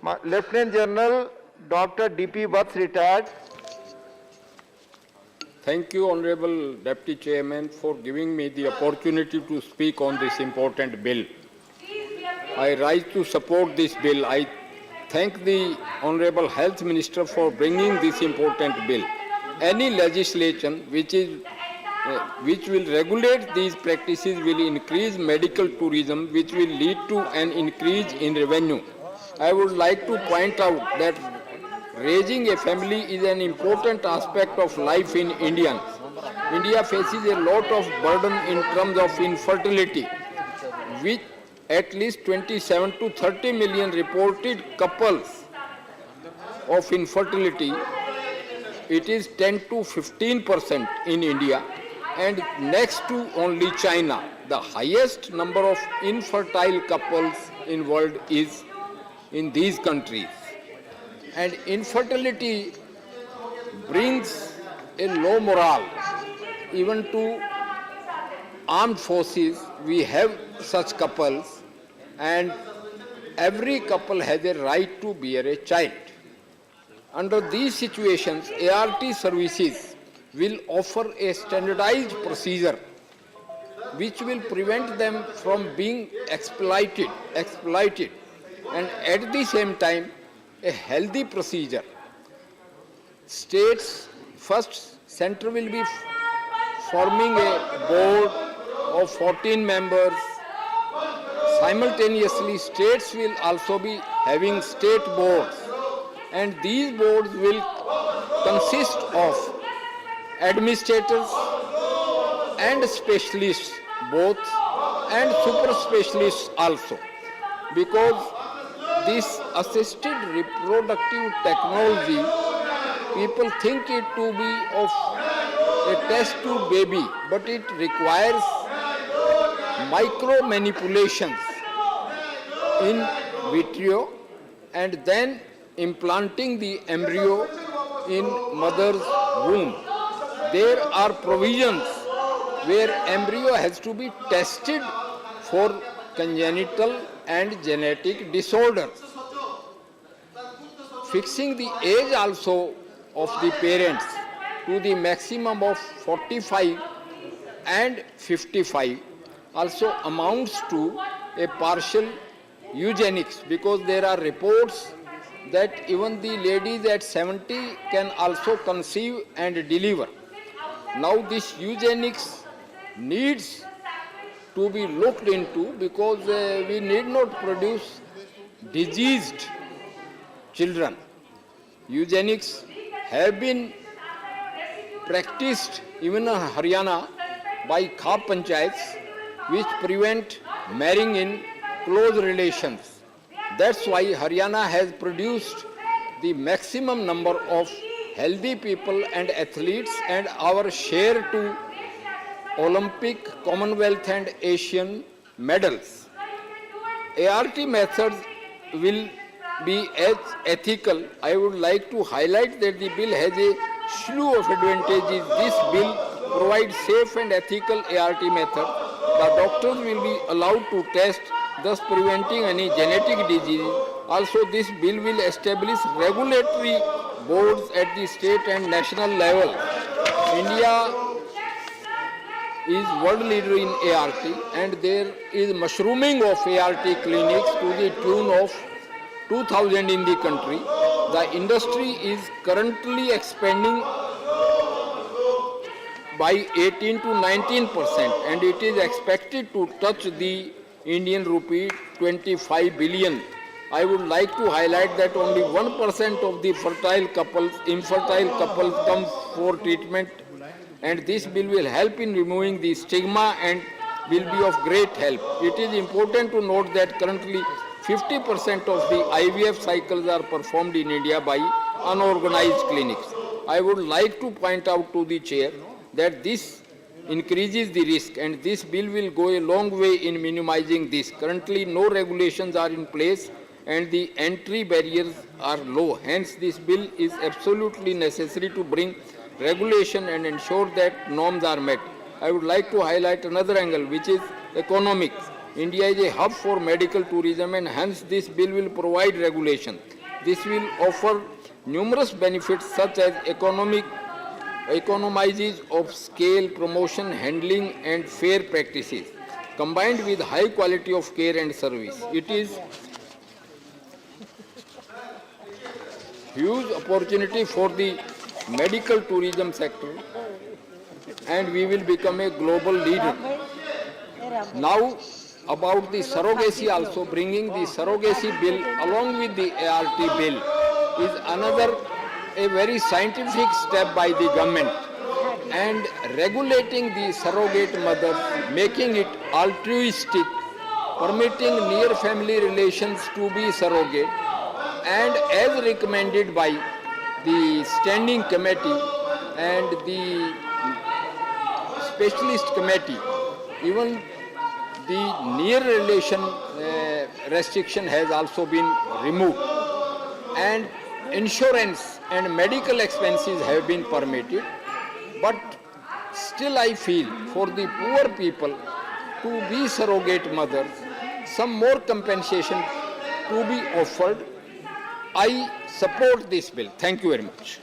Lieutenant General Dr. D.P. Vats, retired. Thank you, Honorable Deputy Chairman, for giving me the opportunity to speak on this important bill. I rise to support this bill. I thank the Honorable Health Minister for bringing this important bill. Any legislation which will regulate these practices will increase medical tourism, which will lead to an increase in revenue. I would like to point out that raising a family is an important aspect of life in India. India faces a lot of burden in terms of infertility, which at least 27 to 30 million reported couples of infertility. It is 10 to 15% in India, and next to only China. The highest number of infertile couples in world is in these countries. And infertility brings a low morale. Even to armed forces, we have such couples, and every couple has a right to bear a child. Under these situations, ART services will offer a standardized procedure which will prevent them from being exploited, and at the same time, a healthy procedure. States first, center will be forming a board of 14 members. Simultaneously, states will also be having state boards, and these boards will consist of administrators and specialists both, and super specialists also, because this assisted reproductive technology, people think it to be of a test tube baby, but it requires micro manipulations in vitro and then implanting the embryo in mother's womb. There are provisions where embryo has to be tested for congenital and genetic disorders. Fixing the age also of the parents to the maximum of 45 and 55 also amounts to a partial eugenics, because there are reports that even the ladies at 70 can also conceive and deliver. Now this eugenics needs to be looked into, because we need not produce diseased children. Eugenics have been practiced even in Haryana by Khap Panchayats, which prevent marrying in close relations. That's why Haryana has produced the maximum number of healthy people and athletes, and our share to Olympic, Commonwealth and Asian medals. ART methods will be as ethical. I would like to highlight that the bill has a slew of advantages. This bill provides safe and ethical ART method. The doctors will be allowed to test, thus preventing any genetic disease. Also, this bill will establish regulatory boards at the state and national level. India is world leader in ART, and there is mushrooming of ART clinics to the tune of 2,000 in the country. The industry is currently expanding by 18 to 19%, and it is expected to touch the Indian rupee 25 billion. I would like to highlight that only 1% of the infertile couples come for treatment, and this bill will help in removing the stigma and will be of great help. It is important to note that currently 50% of the IVF cycles are performed in India by unorganized clinics. I would like to point out to the chair that this increases the risk, and this bill will go a long way in minimizing this. Currently, no regulations are in place and the entry barriers are low. Hence, this bill is absolutely necessary to bring regulation and ensure that norms are met. I would like to highlight another angle, which is economics. India is a hub for medical tourism and hence this bill will provide regulation. This will offer numerous benefits such as economies of scale, promotion, handling and fair practices combined with high quality of care and service. It is huge opportunity for the medical tourism sector and we will become a global leader. Now about the surrogacy also, bringing the surrogacy bill along with the ART bill is another a very scientific step by the government and regulating the surrogate mother, making it altruistic, permitting near family relations to be surrogate and as recommended by the standing committee and the specialist committee, even the near relation restriction has also been removed and insurance and medical expenses have been permitted, but still I feel for the poor people to be surrogate mothers, some more compensation to be offered. I support this bill. Thank you very much.